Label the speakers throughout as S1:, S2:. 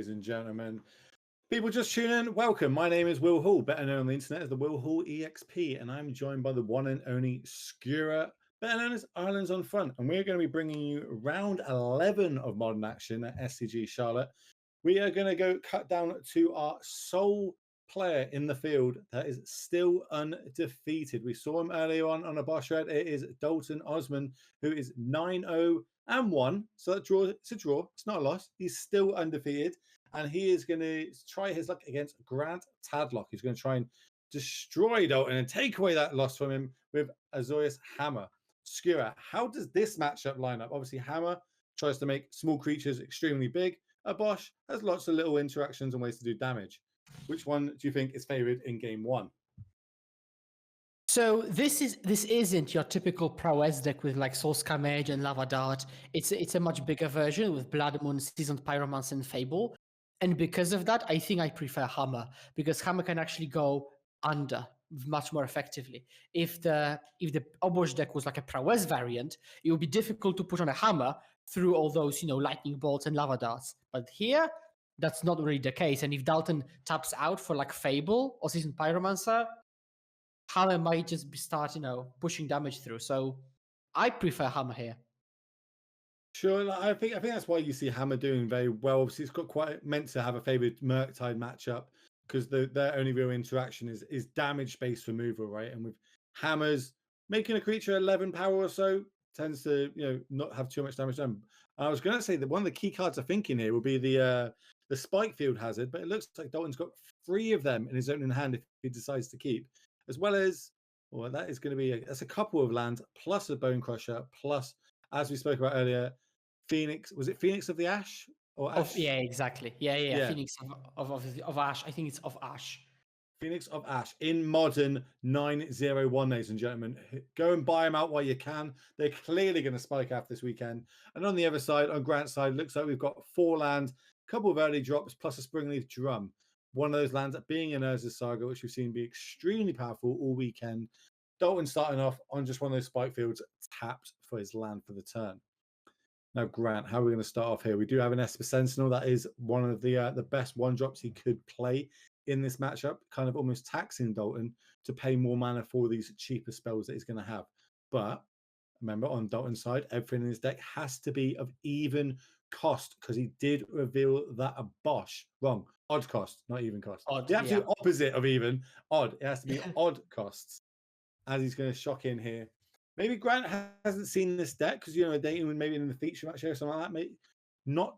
S1: ladies and gentlemen. People just tune in, welcome. My name is Will Hall, better known on the internet as the Will Hall EXP, and I'm joined by the one and only Skura, better known as Islands on Front, and we're going to be bringing you round 11 of Modern Action at SCG Charlotte. We are going to go cut down to our sole player in the field that is still undefeated. We saw him earlier on Obosh Red. It is Dalton Osman, who is 9-0-1. So that draw, it's a draw. It's not a loss. He's still undefeated. And he is going to try his luck against Grant Tadlock. He's going to try and destroy Dalton and take away that loss from him with Azorius Hammer. Skura, how does this matchup line up? Obviously, Hammer tries to make small creatures extremely big. Obosh has lots of little interactions and ways to do damage. Which one do you think is favored in game one?
S2: So this isn't your typical prowess deck with like Soul Scam Mage and Lava Dart. It's a much bigger version with Blood Moon, Seasoned Pyromancer, and Fable. And because of that, I think I prefer Hammer, because Hammer can actually go under much more effectively. If the Obosh deck was like a prowess variant, it would be difficult to put on a Hammer through all those, lightning bolts and lava darts. But here, that's not really the case. And if Dalton taps out for like Fable or Seasoned Pyromancer, Hammer might just start, pushing damage through. So I prefer Hammer here.
S1: Sure, I think that's why you see Hammer doing very well. Obviously, it's got quite meant to have a favoured Murktide matchup because their only real interaction is damage-based removal, right? And with Hammers, making a creature 11 power or so tends to not have too much damage done. I was going to say that one of the key cards I think in here will be the Spike Field Hazard, but it looks like Dalton's got 3 of them in his own hand if he decides to keep, as well as that is going to be that's a couple of lands plus a Bone Crusher plus, as we spoke about earlier, Phoenix. Was it Phoenix of the Ash or Ash?
S2: Yeah, exactly. Yeah. Phoenix of Ash. I think it's of Ash.
S1: Phoenix of Ash in Modern 901, ladies and gentlemen. Go and buy them out while you can. They're clearly going to spike after this weekend. And on the other side, on Grant's side, looks like we've got 4 lands, a couple of early drops, plus a Springleaf Drum. One of those lands being an Urza's Saga, which we've seen be extremely powerful all weekend. Dalton starting off on just one of those spike fields, tapped for his land for the turn. Now, Grant, how are we going to start off here? We do have an Esper Sentinel. That is one of the best 1-drops he could play in this matchup, kind of almost taxing Dalton to pay more mana for these cheaper spells that he's going to have. But remember, on Dalton's side, everything in his deck has to be of even cost because he did reveal that Obosh. Wrong. Odd cost, not even cost.
S2: Odd,
S1: the absolute opposite of even. Odd. It has to be odd costs. As he's going to shock in here. Maybe Grant hasn't seen this deck because, dating maybe in the feature match or something like that. Maybe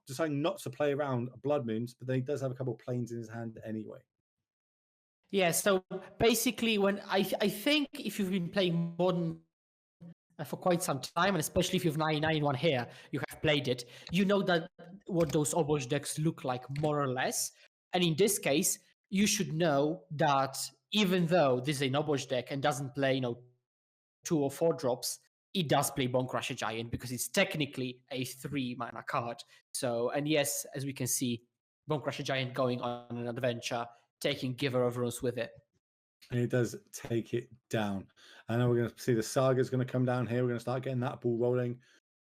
S1: deciding not to play around Blood Moons, but then he does have a couple of planes in his hand anyway.
S2: Yeah, so basically, when I think if you've been playing Modern for quite some time, and especially if you've 9-9-1 here, you have played it, you know that what those Obosh decks look like more or less. And in this case, you should know that even though this is an Obosh deck and doesn't play, 2 or 4 drops, it does play Bone Crusher Giant because it's technically a 3-mana card. So, and yes, as we can see, Bone Crusher Giant going on an adventure, taking Giver of Runes with it.
S1: And it does take it down. I know we're going to see the Saga's going to come down here. We're going to start getting that ball rolling.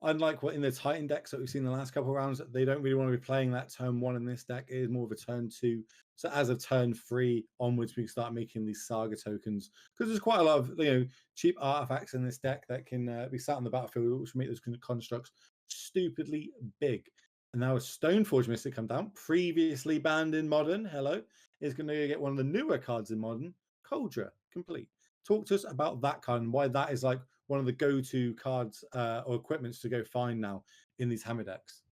S1: Unlike what in the Titan decks that we've seen the last couple of rounds, they don't really want to be playing that turn 1 in this deck. It is more of a turn 2. So as of turn 3 onwards, we can start making these Saga tokens because there's quite a lot of cheap artifacts in this deck that can be sat on the battlefield, which make those constructs stupidly big. And now a Stoneforge Mystic come down, previously banned in Modern. Hello, is going to get one of the newer cards in Modern, Coldra Complete. Talk to us about that card and why that is like one of the go-to cards or equipments to go find now in these Hammer decks.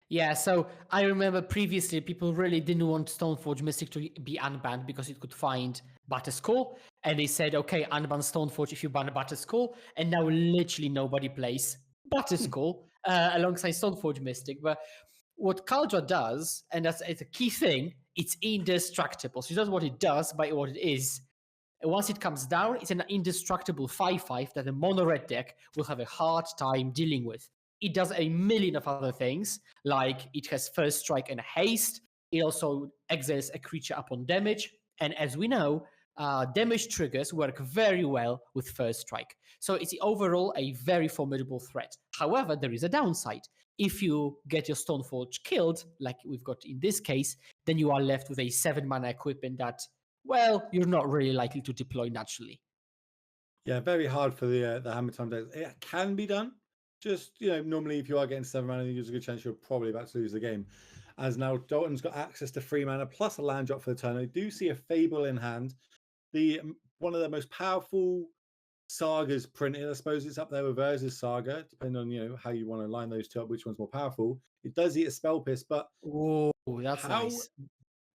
S2: Yeah, so I remember previously people really didn't want Stoneforge Mystic to be unbanned because it could find Batterskull. And they said, okay, unban Stoneforge if you ban Batterskull. And now literally nobody plays Batterskull alongside Stoneforge Mystic. But what Caldra does, and it's a key thing, it's indestructible. So it does what it does by what it is. And once it comes down, it's an indestructible 5/5 that a mono-red deck will have a hard time dealing with. It does a million of other things, like it has First Strike and Haste. It also exiles a creature upon damage. And as we know, damage triggers work very well with First Strike. So it's overall a very formidable threat. However, there is a downside. If you get your Stoneforge killed, like we've got in this case, then you are left with a 7-mana equipment that, well, you're not really likely to deploy naturally.
S1: Yeah, very hard for the hammer time decks. It can be done. Just, normally if you are getting 7 mana, there's a good chance you're probably about to lose the game. As now Dalton's got access to 3 mana plus a land drop for the turn. I do see a Fable in hand. One of the most powerful sagas printed. I suppose it's up there with Urza's Saga, depending on how you want to line those two up, which one's more powerful. It does eat a spell piss, but
S2: Oh, that's nice.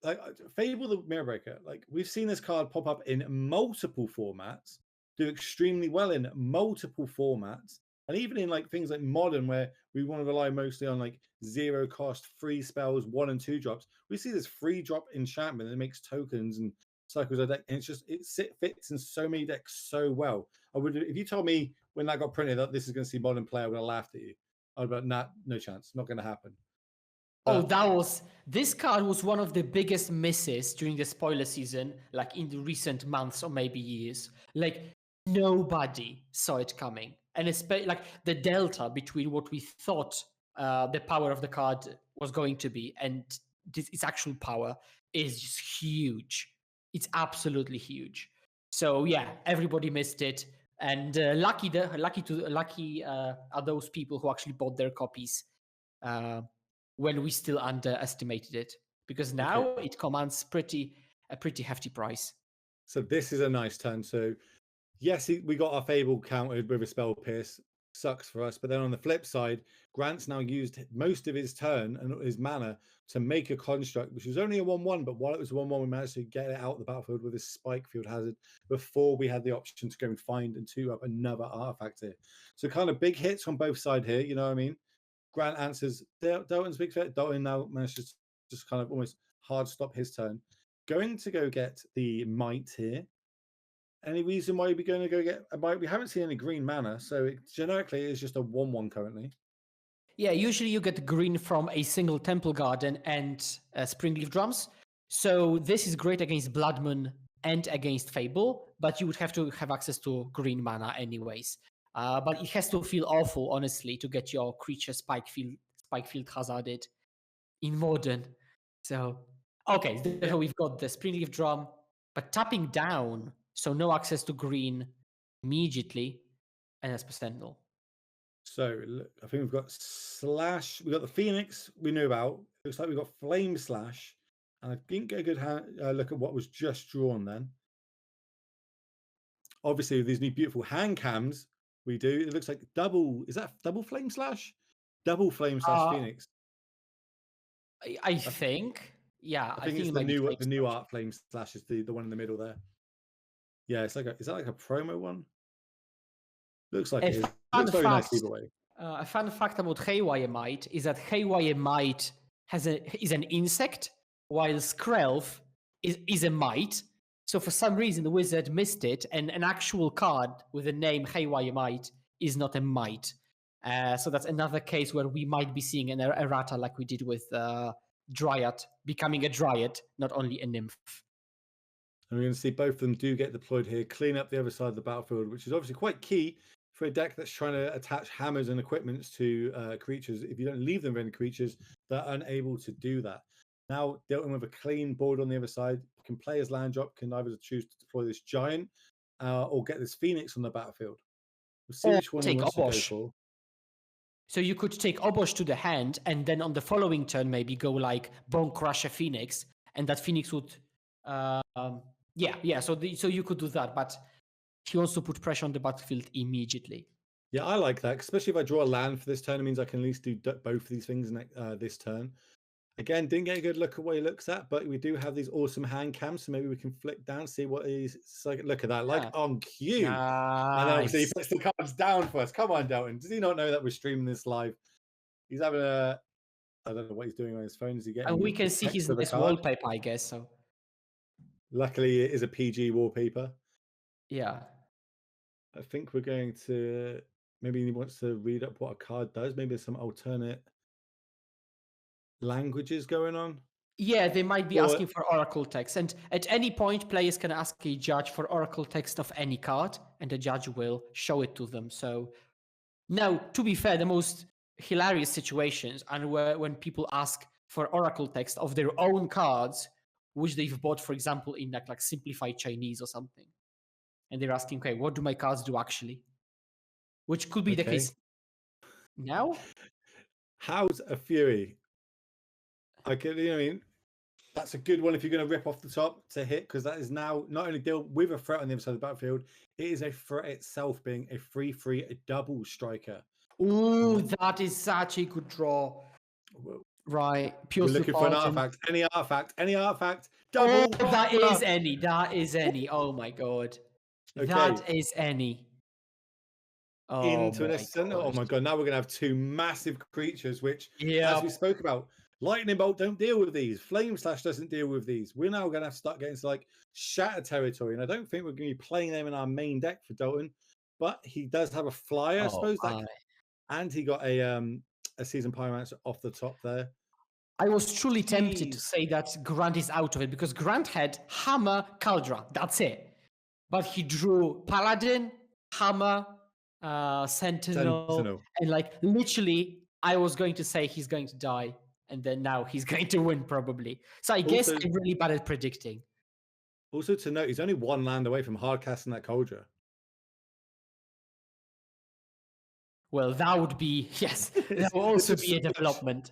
S1: Like Fable the Mirror Breaker, like we've seen this card pop up in multiple formats, do extremely well in multiple formats, and even in like things like Modern, where we want to rely mostly on like 0 cost free spells, 1 and 2 drops. We see this free drop enchantment that makes tokens and cycles a deck, and it fits in so many decks so well. I would, if you told me when that got printed that this is going to see Modern play, I would have laughed at you. I'd be like, nah, no chance, not going to happen.
S2: Oh, this card was one of the biggest misses during the spoiler season, like in the recent months or maybe years. Like nobody saw it coming, and especially like the delta between what we thought the power of the card was going to be and its actual power is just huge. It's absolutely huge. So yeah, everybody missed it, and lucky are those people who actually bought their copies. When we still underestimated it, because now it commands a pretty hefty price.
S1: So this is a nice turn. So yes, we got our Fable countered with a spell pierce. Sucks for us. But then on the flip side, Grant's now used most of his turn and his mana to make a construct, which was only a 1/1. But while it was a 1/1, we managed to get it out of the battlefield with a Spike Field Hazard before we had the option to go and find and two up another artifact here. So kind of big hits on both sides here. You know what I mean? Grant answers Dalton's big threat. Dalton now manages to just kind of almost hard stop his turn. Going to go get the Might here. Any reason why we're going to go get a Might? We haven't seen any green mana, so it generically is just a 1/1 currently.
S2: Yeah, usually you get green from a single Temple Garden and Springleaf Drums. So this is great against Blood Moon and against Fable, but you would have to have access to green mana anyways. But it has to feel awful, honestly, to get your creature Spike Field Hazarded in Modern. So, okay, so we've got the Springleaf Drum, but tapping down, so no access to green immediately, and that's Sentinel.
S1: So I think we've got Slash. We've got the Phoenix we knew about. Looks like we've got Flame Slash. And I didn't get a good look at what was just drawn then. Obviously, with these new beautiful hand cams, we do. It looks like double. Is that double Flame Slash? Double Flame Slash Phoenix.
S2: I think. Yeah,
S1: I think it's the new art Flame Slash is the one in the middle there. Yeah, it's like is that like a promo one? Looks like it is. Looks very nice either way.
S2: A fun fact about Haywire Might is that Haywire Might is an insect, while Skrelv is a Might. So for some reason, the wizard missed it, and an actual card with the name Haywire Might is not a Might. So that's another case where we might be seeing an errata like we did with Dryad, becoming a Dryad, not only a Nymph.
S1: And we're going to see both of them do get deployed here, clean up the other side of the battlefield, which is obviously quite key for a deck that's trying to attach hammers and equipments to creatures. If you don't leave them with any creatures, they're unable to do that. Now, Dalton with a clean board on the other side, can play his land drop, can either choose to deploy this giant or get this Phoenix on the battlefield. We'll see which one he wants to go for.
S2: So you could take Obosh to the hand, and then on the following turn, maybe go like Bone Crusher Phoenix, and that Phoenix would... So you could do that, but he wants to put pressure on the battlefield immediately.
S1: Yeah, I like that, especially if I draw a land for this turn. It means I can at least do both of these things this turn. Again, didn't get a good look at what he looks at, but we do have these awesome hand cams, so maybe we can flick down, see what he's like. Look at that, like on cue. Nice. And then obviously he puts the cards down for us. Come on, Dalton. Does he not know that we're streaming this live? He's having I don't know what he's doing on his phone. Is he getting?
S2: And we can see his wallpaper, I guess. So.
S1: Luckily, it is a PG wallpaper.
S2: Yeah.
S1: I think we're going to, maybe he wants to read up what a card does. Maybe there's some alternate languages going on.
S2: Yeah, they might be
S1: Or
S2: asking for oracle text, and at any point, players can ask a judge for oracle text of any card, and the judge will show it to them. So now, to be fair, the most hilarious situations are when people ask for oracle text of their own cards, which they've bought, for example, in like simplified Chinese or something, and they're asking, okay, what do my cards do actually? Which could be the
S1: okay,
S2: case now.
S1: how's a Fury? I could, you know, what I mean, that's a good one if you're going to rip off the top to hit, because that is now not only deal with a threat on the other side of the battlefield, it is a threat itself, being a 3/3 a double striker.
S2: Ooh, that is such a good draw. Right, pure
S1: We're looking for an
S2: Sultan.
S1: artifact. Any artifact.
S2: Oh,
S1: Double
S2: that
S1: fire.
S2: is any. That is any. Oh my god.
S1: Okay.
S2: That is any. Oh
S1: Into an
S2: my
S1: Ascendant. Oh
S2: gosh.
S1: my god, now we're going to have two massive creatures, which, as we
S2: Yep.
S1: spoke about, Lightning Bolt don't deal with these. Flame Slash doesn't deal with these. We're now going to have to start getting to like Shatter territory, and I don't think we're going to be playing them in our main deck for Dalton, but he does have a flyer, I
S2: Oh
S1: suppose, that,
S2: my.
S1: and he got a Season Pyromancer off the top there.
S2: I was truly tempted to
S1: Jeez.
S2: say that Grant is out of it because Grant had Hammer, Caldra. That's it. But he drew Paladin, Hammer, Sentinel,
S1: Sentinel.
S2: and like literally, I was going to say he's going to die, and then now he's going to win probably. So I guess
S1: Also,
S2: I'm really bad at predicting.
S1: also to note, he's only one land away from hard casting that Cauldron.
S2: Well, that would be yes. That will also be a development.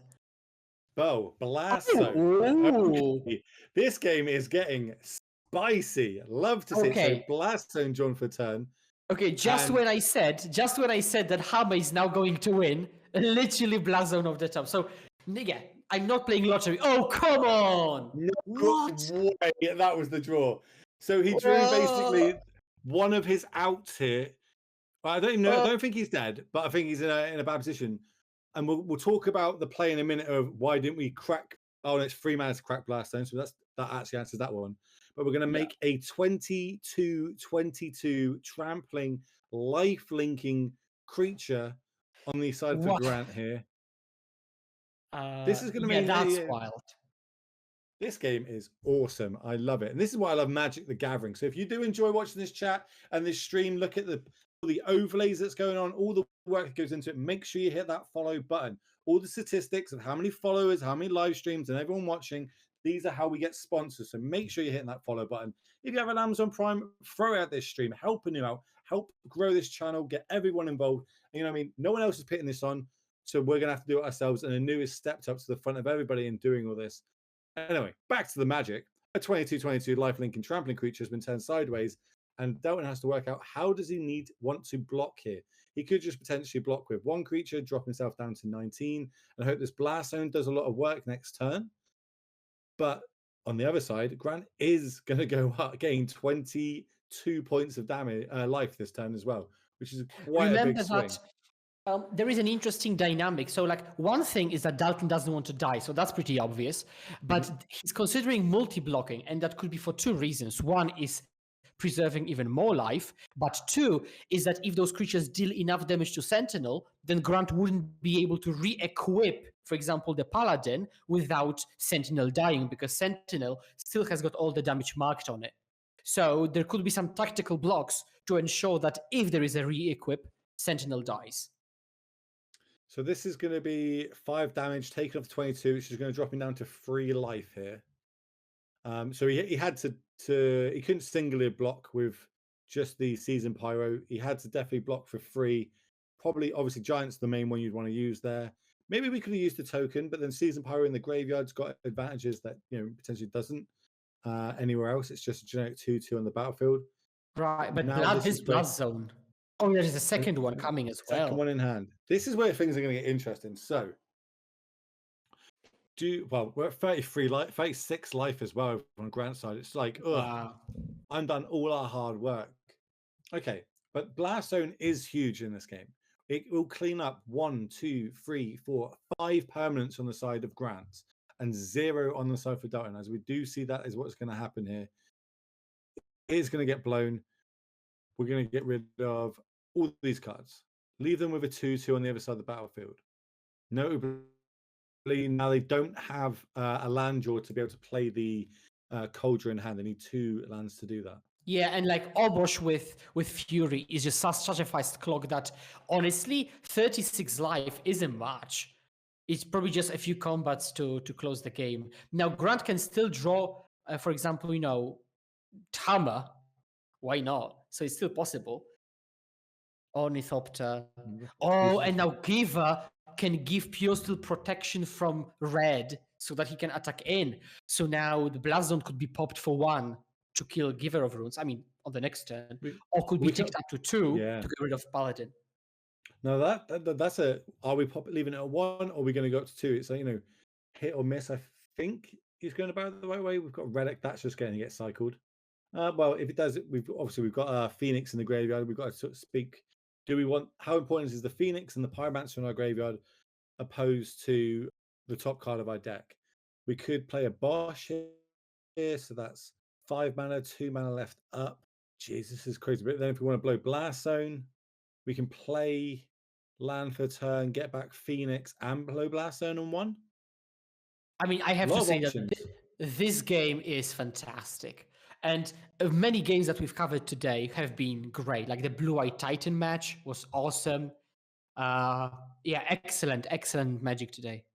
S1: Oh, Blast Zone.
S2: Oh,
S1: Okay. This game is getting spicy. Love to see it. So
S2: okay.
S1: Blast Zone drawn for turn.
S2: Okay, just
S1: And-
S2: when I said that Hammer is now going to win, literally Blast Zone of the top. So, nigga, I'm not playing lottery. Oh, come on!
S1: No
S2: What?
S1: way, that was the draw. So he drew basically one of his outs here. I don't even know. I don't think he's dead, but I think he's in a bad position. And we'll talk about the play in a minute of why didn't we crack? Oh, and it's 3 mana to crack Blast Zone, so that actually answers that one. But we're going to make a 22/22 trampling, life linking creature on the side for
S2: What?
S1: Grant here. This is going to mean
S2: that's wild.
S1: this game is awesome. I love it. And this is why I love Magic the Gathering. So if you do enjoy watching this chat and this stream, look at all the overlays that's going on, all the work that goes into it, make sure you hit that follow button. All the statistics of how many followers, how many live streams, and everyone watching, these are how we get sponsors. So make sure you're hitting that follow button. If you have an Amazon Prime, throw out this stream, helping you out, help grow this channel, get everyone involved. And, you know what I mean? No one else is putting this on. So we're going to have to do it ourselves. And Anu has stepped up to the front of everybody in doing all this. Anyway, back to the Magic. A 22/22 lifelink and trampling creature has been turned sideways, and Dalton has to work out how does he want to block here. He could just potentially block with one creature, drop himself down to 19, and hope this Blast Zone does a lot of work next turn. But on the other side, Grant is going to go up, gain 22 points of damage, life this turn as well, which is quite a big swing.
S2: There is an interesting dynamic. So, like, one thing is that Dalton doesn't want to die, so that's pretty obvious. But he's considering multi-blocking, and that could be for two reasons. One is preserving even more life, but two is that if those creatures deal enough damage to Sentinel, then Grant wouldn't be able to re-equip, for example, the Paladin without Sentinel dying, because Sentinel still has got all the damage marked on it. So there could be some tactical blocks to ensure that if there is a re-equip, Sentinel dies.
S1: So this is going to be 5 damage taken off 22, which is going to drop him down to 3 life here. So he had to he couldn't singularly block with just the Season Pyro. He had to definitely block for 3. Probably, obviously, Giant's the main one you'd want to use there. Maybe we could have used the token, but then Season Pyro in the graveyard's got advantages that potentially doesn't anywhere else. It's just a generic 2/2 on the battlefield.
S2: Right, but
S1: Now
S2: this is Blood Zone. Oh, there's a second one coming as well.
S1: Second one in hand. This is where things are going to get interesting. So, we're at 33 life, 36 life as well on Grant's side. It's like,
S2: Wow.
S1: I'm done all our hard work. Okay, but Blast Zone is huge in this game. It will clean up 1, 2, 3, 4, 5 permanents on the side of Grant and 0 on the side for Dalton. As we do see, that is what's going to happen here. It is going to get blown. We're going to get rid of all these cards. Leave them with a 2/2 on the other side of the battlefield. Notably, now they don't have a land draw to be able to play the Cauldron hand. They need 2 lands to do that.
S2: Yeah, and like Obosh with Fury is just such a fast clock that honestly, 36 life isn't much. It's probably just a few combats to close the game. Now Grant can still draw, for example, Hammer. Why not? So it's still possible. Ornithopter. Oh, and now Giver can give pure steel protection from red so that he can attack in. So now the Blast Zone could be popped for 1 to kill Giver of Runes. I mean, on the next turn. Or could be ticked up to 2 to get rid of Paladin.
S1: No, that's a. Are we leaving it at 1, or are we going to go up to 2? It's like, hit or miss. I think he's going about the right way. We've got Relic. That's just going to get cycled. Well, if it does, we've got Phoenix in the graveyard. We've got to sort of speak. How important is the Phoenix and the Pyromancer in our graveyard opposed to the top card of our deck? We could play a Bosch here, so that's 5 mana, 2 mana left up. Jeez, this is crazy. But then if we want to blow Blast Zone, we can play land for turn, get back Phoenix, and blow Blast Zone on 1.
S2: I mean, I have to say that this game is fantastic. And many games that we've covered today have been great. Like the Blue-Eyed Titan match was awesome. Yeah, excellent Magic today.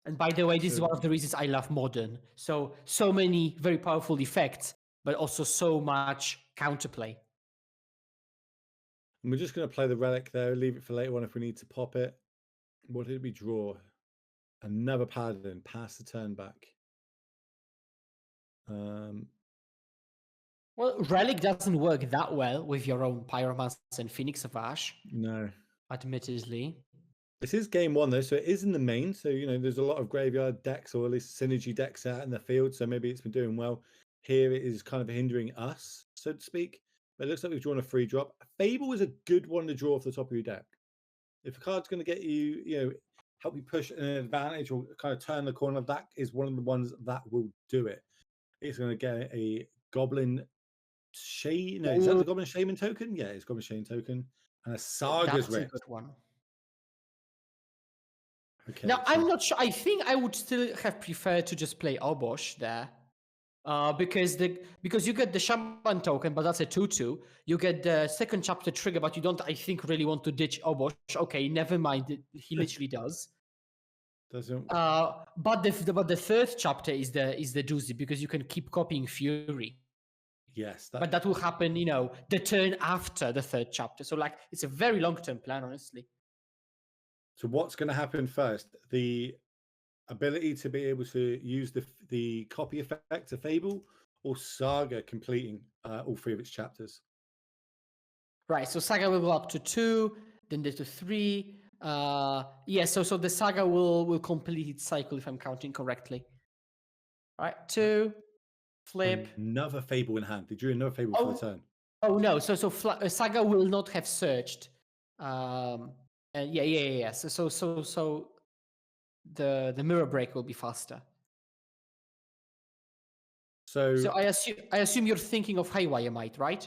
S2: And by the way, this is one of the reasons I love Modern. So many very powerful effects, but also so much counterplay.
S1: And we're just going to play the Relic there, leave it for later on if we need to pop it. What did we draw? Another Paladin, pass the turn back.
S2: Well, Relic doesn't work that well with your own Pyromancer and Phoenix of Ash.
S1: No.
S2: Admittedly.
S1: This is game 1 though, so it is in the main. So, there's a lot of graveyard decks, or at least synergy decks out in the field. So maybe it's been doing well. Here it is kind of hindering us, so to speak. But it looks like we've drawn a free drop. Fable is a good one to draw off the top of your deck. If a card's going to get you, help you push an advantage or kind of turn the corner, that is one of the ones that will do it. It's going to get a Goblin Shaman. No, is that the Goblin Shaman token? Yeah, it's Goblin Shaman token. And a Saga's Rift.
S2: That's a good one.
S1: Okay,
S2: now, I'm not sure. I think I would still have preferred to just play Obosh there. Because you get the Shaman token, but that's a 2/2. You get the second chapter trigger, but you don't, I think, really want to ditch Obosh. Okay, never mind. He literally does.
S1: Doesn't.
S2: But the third chapter is the doozy because you can keep copying Fury.
S1: Yes,
S2: but that will happen, the turn after the third chapter. So it's a very long-term plan, honestly.
S1: So what's going to happen first? The ability to be able to use the copy effect of Fable, or Saga completing all 3 of its chapters?
S2: Right. So Saga will go up to 2, then to 3. Yeah. So the Saga will complete its cycle if I'm counting correctly. All right. 2. Flip.
S1: Another Fable in hand. Did you another Fable for the turn?
S2: Oh no. So Saga will not have searched. Yeah. So the mirror break will be faster. So I assume you're thinking of Haywire Might, right?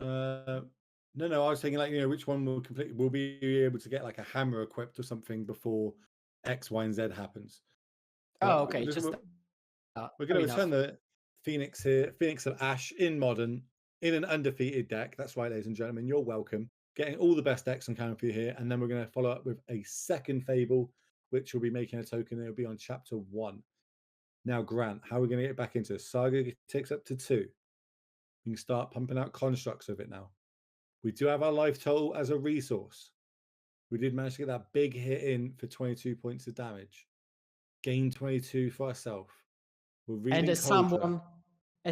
S1: No. I was thinking which one will be able to get a hammer equipped or something before X, Y, and Z happens.
S2: Oh, okay.
S1: We're going to return the Phoenix here, Phoenix of Ash in Modern, in an undefeated deck. That's right, ladies and gentlemen. You're welcome. Getting all the best decks on camera for you here, and then we're going to follow up with a second Fable, which will be making a token. It'll be on chapter 1. Now, Grant, how are we going to get back into it? Saga takes up to 2. We can start pumping out constructs of it now. We do have our life total as a resource. We did manage to get that big hit in for 22 points of damage. Gain 22 for ourselves.
S2: And as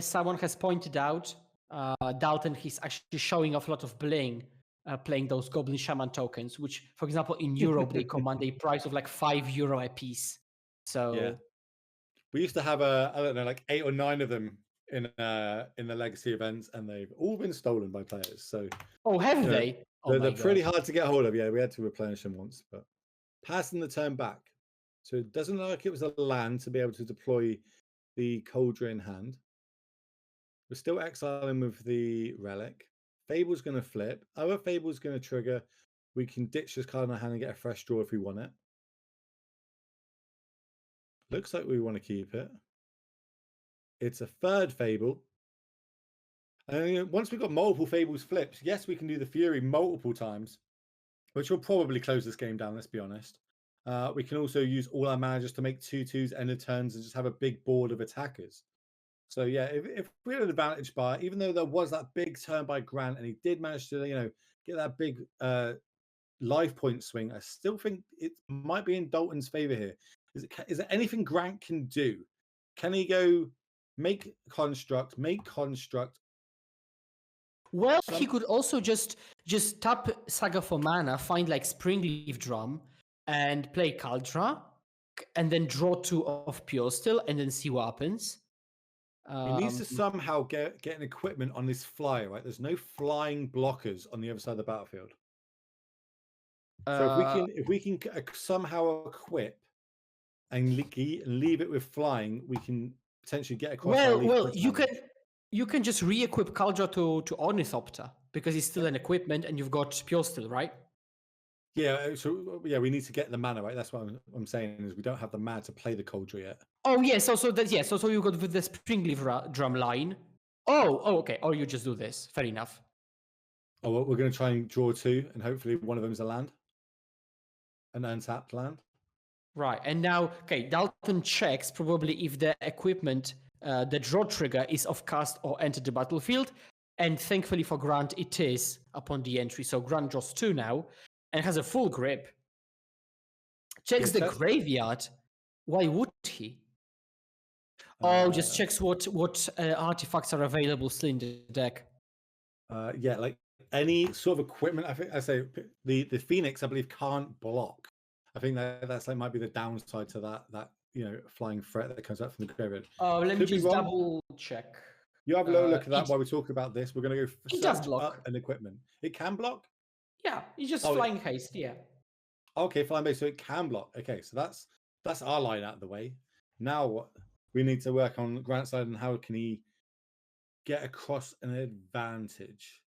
S2: someone has pointed out, Dalton is actually showing off a lot of bling playing those Goblin Shaman tokens, which, for example, in Europe, they command a price of €5 a piece. So
S1: yeah. We used to have I don't know, 8 or 9 of them in the legacy events, and they've all been stolen by players. So
S2: have they?
S1: They're pretty hard to get hold of. Yeah, we had to replenish them once, but passing the turn back. So it doesn't look like it was a land to be able to deploy the Cauldron hand. We're still exiling with the Relic. Fable's going to flip. Other Fable's going to trigger. We can ditch this card in our hand and get a fresh draw if we want it. Looks like we want to keep it. It's a third Fable. And once we've got multiple Fables flips, yes, we can do the Fury multiple times, which will probably close this game down, let's be honest. We can also use all our managers to make 2/2s end of turns and just have a big board of attackers. So yeah, if we had an advantage bar, even though there was that big turn by Grant and he did manage to, get that big life point swing, I still think it might be in Dalton's favor here. Is there anything Grant can do? Can he go make construct?
S2: Well, he could also just tap Saga for mana, find like Springleaf Drum, and play Kaldra, and then draw 2 of Pure Steel, and then see what happens.
S1: He needs to somehow get an equipment on this flyer, right? There's no flying blockers on the other side of the battlefield. So if we can somehow equip and leave it with flying, we can potentially get across.
S2: Well, you can just re-equip Kaldra to Ornithopter because it's still an equipment, and you've got Pure Steel, right?
S1: Yeah, so yeah, we need to get the mana, right? That's what I'm saying is we don't have the mana to play the Cauldron yet.
S2: Oh yeah, so you got with the Springleaf Drum line. Oh, okay. Or you just do this. Fair enough.
S1: Oh, well, we're going to try and draw 2, and hopefully one of them is a land, an untapped land.
S2: Right, and now, okay, Dalton checks probably if the equipment, the draw trigger is off cast or enter the battlefield, and thankfully for Grant, it is upon the entry. So Grant draws 2 now, and has a full grip. Checks the graveyard. Why would he? Just checks what artifacts are available still in the deck.
S1: Yeah, like any sort of equipment. I say the Phoenix, I believe, can't block. I think that's like might be the downside to that flying threat that comes out from the graveyard.
S2: Let me just double check.
S1: You have a little look at that while we're talking about this. We're going to go
S2: it does block
S1: an equipment. It can block?
S2: Yeah, you just flying haste, yeah.
S1: Okay, flying base, so it can block. Okay, so that's our line out of the way. Now what we need to work on Grant's side and how can he get across an advantage.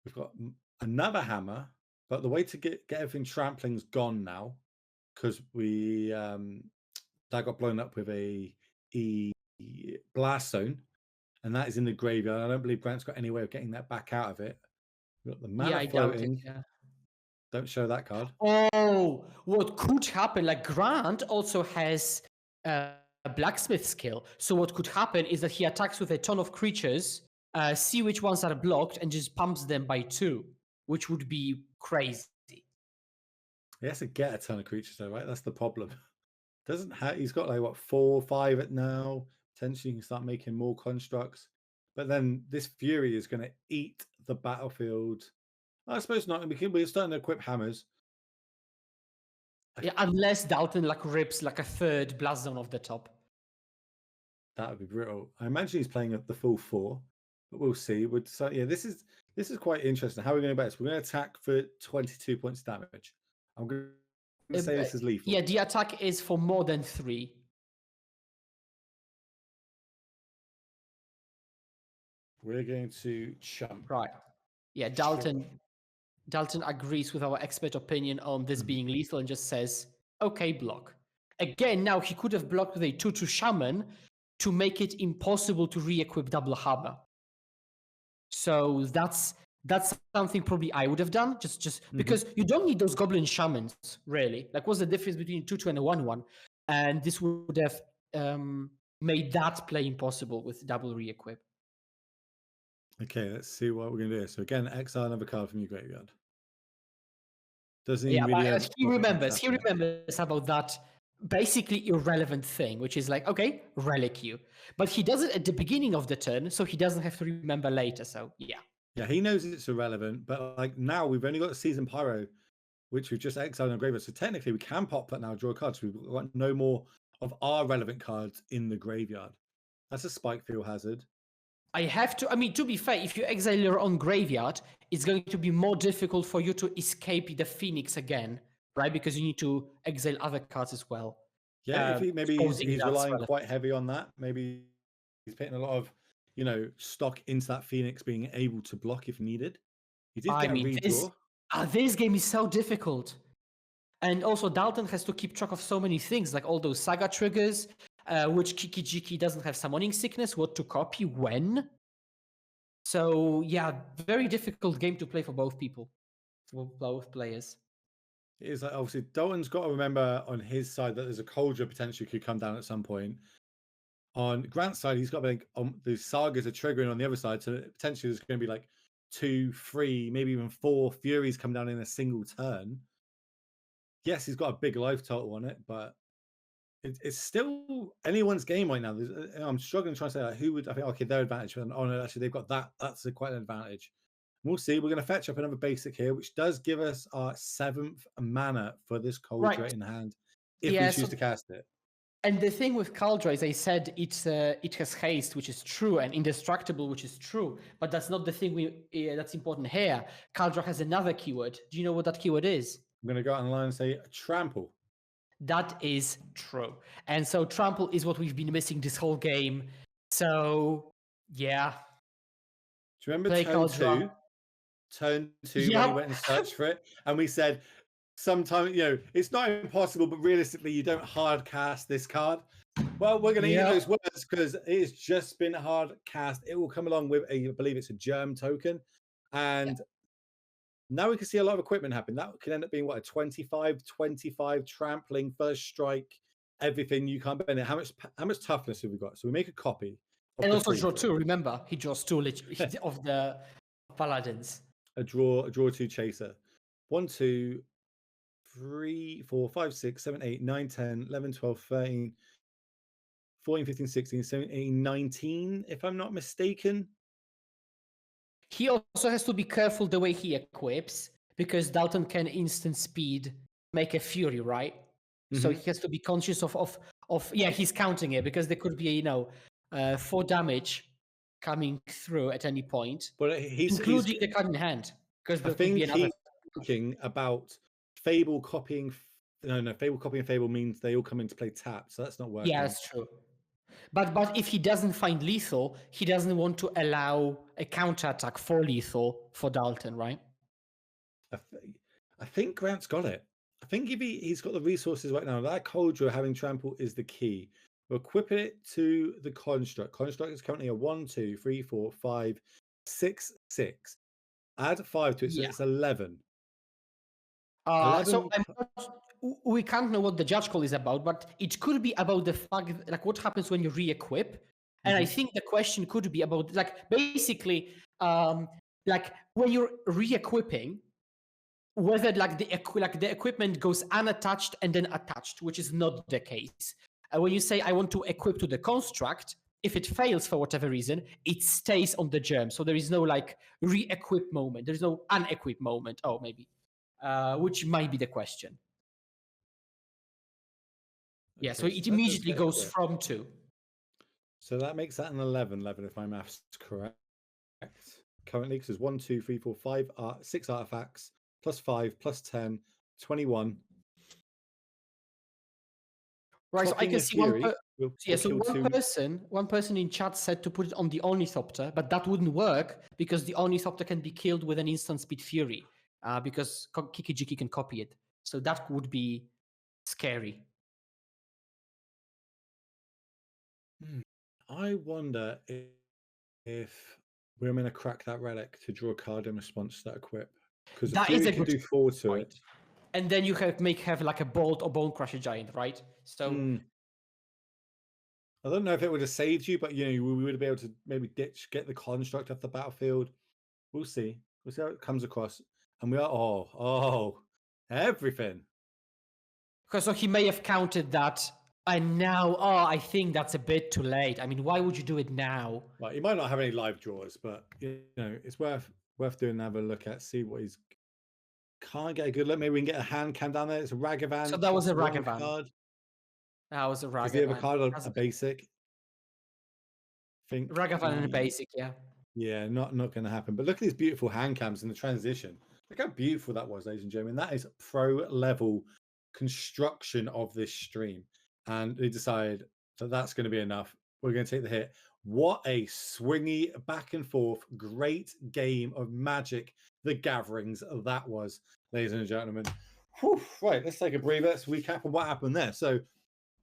S1: We've got another hammer, but the way to get everything trampling's gone now because we that got blown up with a blast zone, and that is in the graveyard. I don't believe Grant's got any way of getting that back out of it. We've got the mana floating. Don't show that card.
S2: Oh, what could happen? Like Grant also has a blacksmith skill. So what could happen is that he attacks with a ton of creatures, see which ones are blocked, and just pumps them by 2, which would be crazy.
S1: He has to get a ton of creatures though, right? That's the problem. He's got like what 4 or 5 at now. Potentially you can start making more constructs. But then this Fury is going to eat the battlefield. I suppose not. We're starting to equip hammers.
S2: Yeah, unless Dalton rips a third blast zone off the top.
S1: That would be brutal. I imagine he's playing the full 4, but we'll see. This is quite interesting. How are we going to bet this? We're going to attack for 22 points damage. I'm going to say this is lethal.
S2: Yeah, the attack is for more than 3.
S1: We're going to chump.
S2: Right. Yeah, Dalton agrees with our expert opinion on this being lethal and just says, okay, block. Again, now he could have blocked with a 2/2 Shaman to make it impossible to re-equip double hammer. So that's something probably I would have done, just because you don't need those goblin shamans, really. Like, what's the difference between a 2/2 and a 1/1? And this would have made that play impossible with double re-equip.
S1: Okay, let's see what we're going to do. So again, exile another card from your graveyard. Doesn't
S2: he remembers about that basically irrelevant thing, which is like, okay, relic you. But he does it at the beginning of the turn, so he doesn't have to remember later. So yeah.
S1: Yeah, he knows it's irrelevant, but like now we've only got a Season Pyro, which we've just exiled in the graveyard. So technically we can pop that now, draw a card. So we've got no more of our relevant cards in the graveyard. That's a Spike Field Hazard.
S2: To be fair, if you exile your own graveyard, it's going to be more difficult for you to escape the Phoenix again, right? Because you need to exile other cards as well.
S1: Yeah, if he's relying quite heavy on that. Maybe he's putting a lot of, stock into that Phoenix being able to block if needed. He did get a redraw.
S2: This game is so difficult. And also, Dalton has to keep track of so many things, like all those saga triggers, which Kiki-Jiki doesn't have summoning sickness, what to copy, when. So, yeah, very difficult game to play for both people, for both players.
S1: It is like, obviously, Dalton's got to remember on his side that there's a Cauldron potentially could come down at some point. On Grant's side, he's got to think the sagas are triggering on the other side, so potentially there's going to be like 2, 3, maybe even 4 Furies come down in a single turn. Yes, he's got a big life total on it, but it's still anyone's game right now. I'm struggling trying to say like, who would I think? Okay, their advantage. Oh no, actually they've got that. That's quite an advantage. We'll see. We're going to fetch up another basic here, which does give us our 7th mana for this Cauldron
S2: Right.
S1: in hand, if
S2: Yeah,
S1: we choose to cast it.
S2: And the thing with Cauldron is I said it has haste, which is true, and indestructible, which is true, but that's not the thing that's important here. Cauldron has another keyword. Do you know what that keyword is?
S1: I'm going to go out online and say trample.
S2: That is true. And so trample is what we've been missing this whole game. So, yeah.
S1: Do you remember
S2: Play
S1: turn
S2: Cauldron.
S1: 2? Turn 2 when
S2: Yep.
S1: he went and searched for it, and we said sometimes, it's not impossible, but realistically, you don't hard cast this card. Well, we're going to eat those words because it's just been hard cast. It will come along with I believe it's a germ token, and now we can see a lot of equipment happen. That could end up being what, a 25 trampling, first strike, everything. You can't bend it. How much toughness have we got? So we make a copy.
S2: And also draw 2. Remember, he draws 2 of the paladins.
S1: A draw 2 chaser. 1, 2, 3, 4, 5, 6, 7, 8, 9, 10, 11, 12, 13, 14, 15, 16, 17, 18, 19, if I'm not mistaken.
S2: He also has to be careful the way he equips, because Dalton can instant speed make a Fury, right? So he has to be conscious of he's counting it, because there could be 4 damage coming through at any point,
S1: but
S2: including the card in hand, because there could be another.
S1: He's thinking about Fable copying. No, Fable copying Fable means they all come into play tap, so that's not working.
S2: Yeah, that's true. But if he doesn't find lethal, he doesn't want to allow a counterattack for lethal for Dalton, right?
S1: I think Grant's got it. I think if he's got the resources right now, that Cauldron having trample is the key. We'll equip it to the construct. Construct is currently a 1, 2, 3, 4, 5, 6, 6. Add 5 to it, so it's 11. 11.
S2: So we can't know what the judge call is about, but it could be about the fact, like, what happens when you re-equip. And I think the question could be about, like, basically, like, when you're re-equipping, whether like the equipment goes unattached and then attached, which is not the case. When you say I want to equip to the construct, if it fails for whatever reason, it stays on the germ. So there is no like re-equip moment. There's no unequip moment. Oh, maybe, which might be the question. Yeah, okay, so it immediately goes from 2.
S1: So that makes that an 11 if my maths is correct. Currently, because there's 1, 2, 3, 4, 5, 6 artifacts, plus 5, plus 10, 21.
S2: Right, so I can see one person in chat said to put it on the Ornithopter, but that wouldn't work because the Ornithopter can be killed with an instant speed Fury, because Kiki-Jiki can copy it. So that would be scary.
S1: I wonder if we're going to crack that relic to draw a card in response to that equip. Because that is a good do 4 to point. It.
S2: And then you have like a Bolt or Bone Crusher Giant, right? So
S1: I don't know if it would have saved you, but we would be able to maybe get the construct off the battlefield. We'll see. We'll see how it comes across. And we are everything.
S2: Because so he may have counted that, and now I think that's a bit too late. I mean, why would you do it now?
S1: Well, he might not have any live draws, but it's worth doing another look at, see what he's. Can't get a good look. Maybe we can get a hand cam down there. It's a Ragavan.
S2: So that was a Ragavan card. That was a Ragavan.
S1: Is the other card a basic?
S2: Think Ragavan and a basic, yeah.
S1: Yeah, not going to happen. But look at these beautiful hand cams in the transition. Look how beautiful that was, ladies and gentlemen. That is pro level construction of this stream. And they decide that that's going to be enough. We're going to take the hit. What a swingy back and forth, great game of Magic the Gatherings that was, ladies and gentlemen. Whew, right, let's take a breather. Let's recap on what happened there. So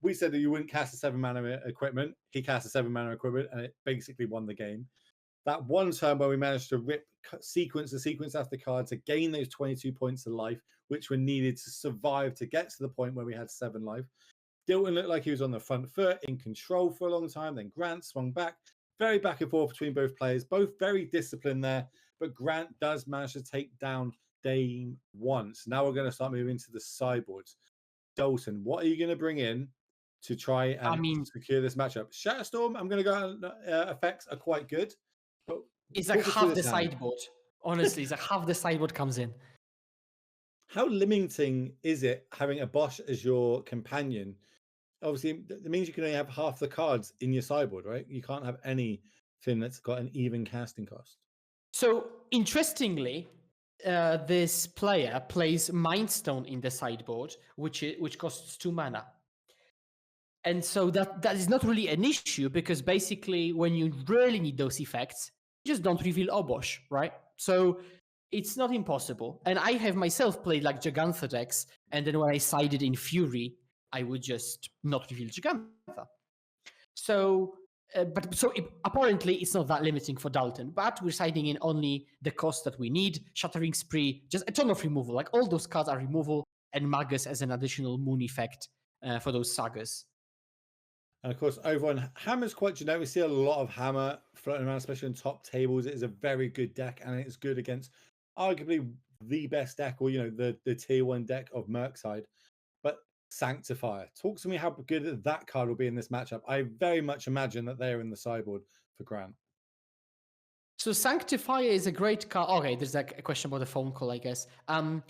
S1: we said that you wouldn't cast a 7-mana equipment. He cast a 7-mana equipment, and it basically won the game. That one turn where we managed to rip sequence after card to gain those 22 points of life, which were needed to survive to get to the point where we had 7 life. Dilton looked like he was on the front foot, in control for a long time. Then Grant swung back, very back and forth between both players, both very disciplined there. But Grant does manage to take down Dame once. Now we're going to start moving to the sideboards. Dalton, what are you going to bring in to try and secure this matchup? Shatterstorm, I'm going to go. Effects are quite good, but
S2: it's like half the sideboard. Honestly, it's like half the sideboard comes in.
S1: How limiting is it having a Obosh as your companion? Obviously, that means you can only have half the cards in your sideboard, right? You can't have anything that's got an even casting cost.
S2: So, interestingly, this player plays Mindstone in the sideboard, which costs 2 mana. And so that is not really an issue, because basically when you really need those effects, you just don't reveal Obosh, right? So it's not impossible. And I have myself played like Jegantha decks, and then when I sided in Fury, I would just not reveal Jegantha. So, apparently it's not that limiting for Dalton, but we're siding in only the cost that we need. Shattering Spree, just a ton of removal. Like all those cards are removal, and Magus as an additional moon effect for those sagas.
S1: And of course, over on Hammer's quite generic. We see a lot of Hammer floating around, especially on top tables. It is a very good deck, and it's good against arguably the best deck, or the tier 1 deck of Merkside. But Sanctifier, talk to me how good that card will be in this matchup. I very much imagine that they're in the sideboard for Grant.
S2: So Sanctifier is a great card. Okay, there's like a question about the phone call, I guess.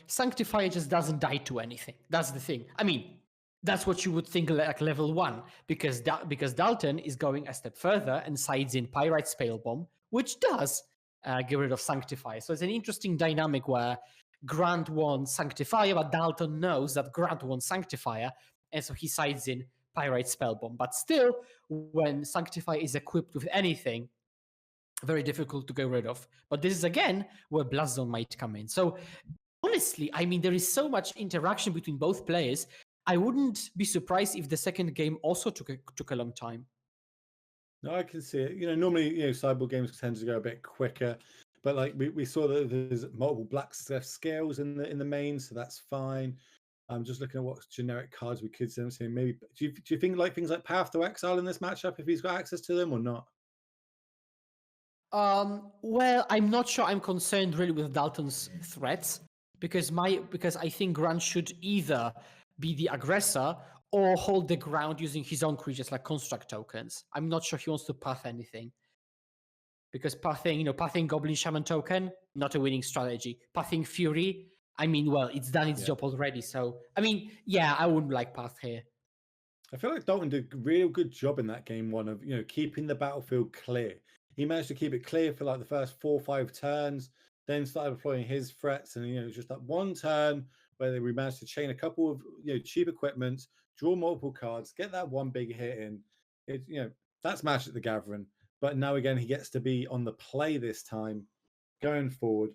S2: Sanctifier just doesn't die to anything. That's the thing. I mean, that's what you would think like level 1, because Dalton is going a step further and sides in Pyrite Spellbomb, which does get rid of Sanctifier. So it's an interesting dynamic where Grant wants Sanctifier, but Dalton knows that Grant wants Sanctifier, and so he sides in Pyrite Spellbomb. But still, when Sanctifier is equipped with anything, very difficult to get rid of. But this is again where Blast Zone might come in. So honestly, I mean, there is so much interaction between both players. I wouldn't be surprised if the second game also took a long time.
S1: No, I can see it. Normally, sideboard games tend to go a bit quicker, but like we saw that there's multiple black scales in the main, so that's fine. I'm just looking at what generic cards we could see. Maybe do you think like things like Path to Exile in this matchup, if he's got access to them or not?
S2: Well, I'm not sure I'm concerned really with Dalton's threats, because I think Grant should either be the aggressor or hold the ground using his own creatures like construct tokens. I'm not sure he wants to path anything. Because pathing Goblin Shaman token, not a winning strategy. Pathing Fury, I mean, well, it's done its job already. So, I mean, yeah, I wouldn't like path here.
S1: I feel like Dalton did a real good job in that game one of, keeping the battlefield clear. He managed to keep it clear for like the first 4 or 5 turns, then started deploying his threats, and just that one turn where we managed to chain a couple of cheap equipment, draw multiple cards, get that one big hit in. It's that's Magic the Gathering. But now again, he gets to be on the play this time, going forward,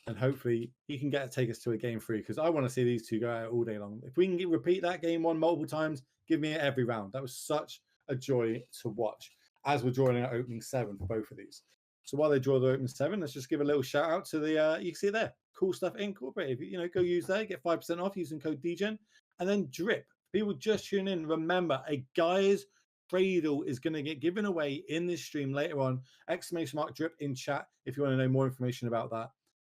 S1: and hopefully he can take us to a game 3, because I want to see these two go out all day long. If we can repeat that game 1 multiple times, give me it every round. That was such a joy to watch as we're drawing our opening 7 for both of these. So while they draw the opening 7, let's just give a little shout out to the, you can see it there, Cool Stuff Incorporated. Go use there, get 5% off using code DGen, and then Drip. People just tune in. Remember, a Guy's Cradle is going to get given away in this stream later on. !Drip in chat if you want to know more information about that.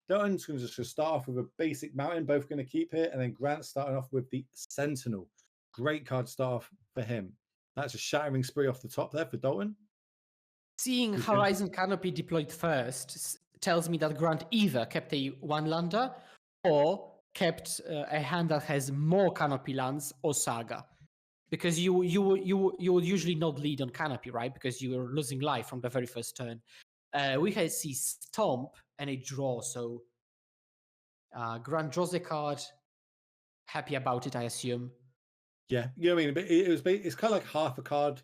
S1: Dalton's going to just start off with a basic mountain, both going to keep here, and then Grant starting off with the Sentinel. Great card start off for him. That's a Shattering Spree off the top there for Dalton.
S2: Seeing Horizon Canopy deployed first tells me that Grant either kept a 1-lander or kept a hand that has more Canopy lands or Saga. Because you would usually not lead on Canopy, right? Because you were losing life from the very first turn. We had see Stomp and a draw, so Grant draws a card. Happy about it, I assume.
S1: Yeah, I mean, it's kind of like half a card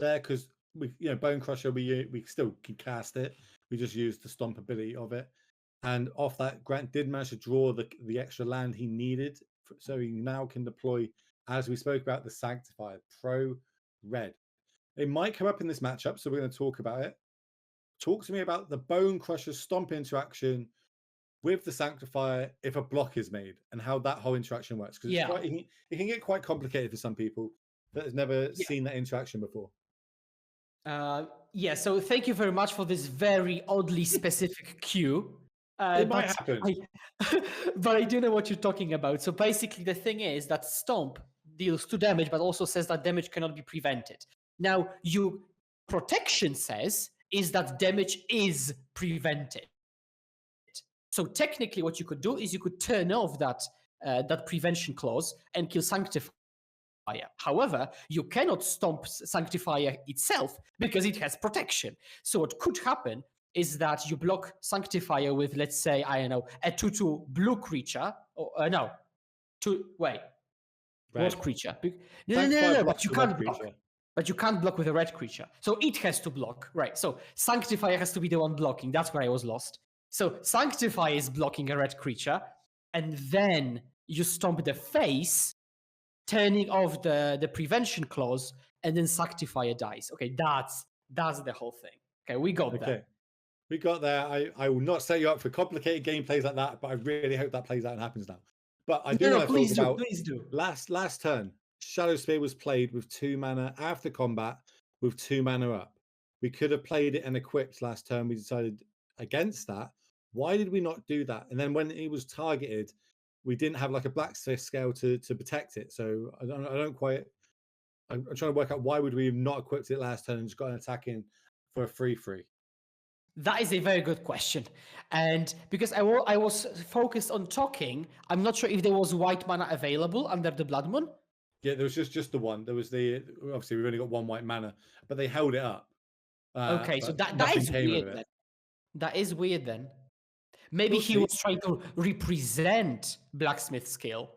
S1: there, because Bone Crusher, we still can cast it. We just used the stomp ability of it. And off that, Grant did manage to draw the extra land he needed. So he now can deploy, as we spoke about, the Sanctifier, Pro Red. It might come up in this matchup, so we're going to talk about it. Talk to me about the Bone Crusher Stomp interaction with the Sanctifier if a block is made, and how that whole interaction works. Because it can get quite complicated for some people that has never seen that interaction before.
S2: Yeah, so thank you very much for this very oddly specific cue.
S1: It might happen.
S2: But I do know what you're talking about. So basically, the thing is that Stomp deals 2 damage, but also says that damage cannot be prevented. Now, protection says is that damage is prevented. So technically, what you could do is you could turn off that prevention clause and kill Sanctifier. However, you cannot stomp Sanctifier itself because it has protection. So what could happen is that you block Sanctifier with, let's say, I don't know, a 2/2 blue creature. What creature? No, but you can't block. But you can't block with a red creature. So it has to block, right? So Sanctifier has to be the one blocking. That's where I was lost. So Sanctifier is blocking a red creature, and then you stomp the face, turning off the prevention clause, and then Sanctifier dies. Okay, that's the whole thing. Okay, we got there.
S1: We got there. I will not set you up for complicated gameplays like that, but I really hope that plays out and happens now. But I do want to talk about
S2: please do.
S1: Last turn, Shadow Spear was played with 2 mana after combat with 2 mana up. We could have played it and equipped last turn. We decided against that. Why did we not do that? And then when it was targeted, we didn't have like a blacksmith scale to protect it. So I'm trying to work out why would we have not equipped it last turn and just got an attack in for a 3/3.
S2: That is a very good question. And because I was focused on talking, I'm not sure if there was white mana available under the Blood Moon.
S1: Yeah, there was just the one. There was obviously we've only got 1 white mana, but they held it up.
S2: Okay, so that is weird then. That is weird then. Maybe he was trying to represent blacksmith skill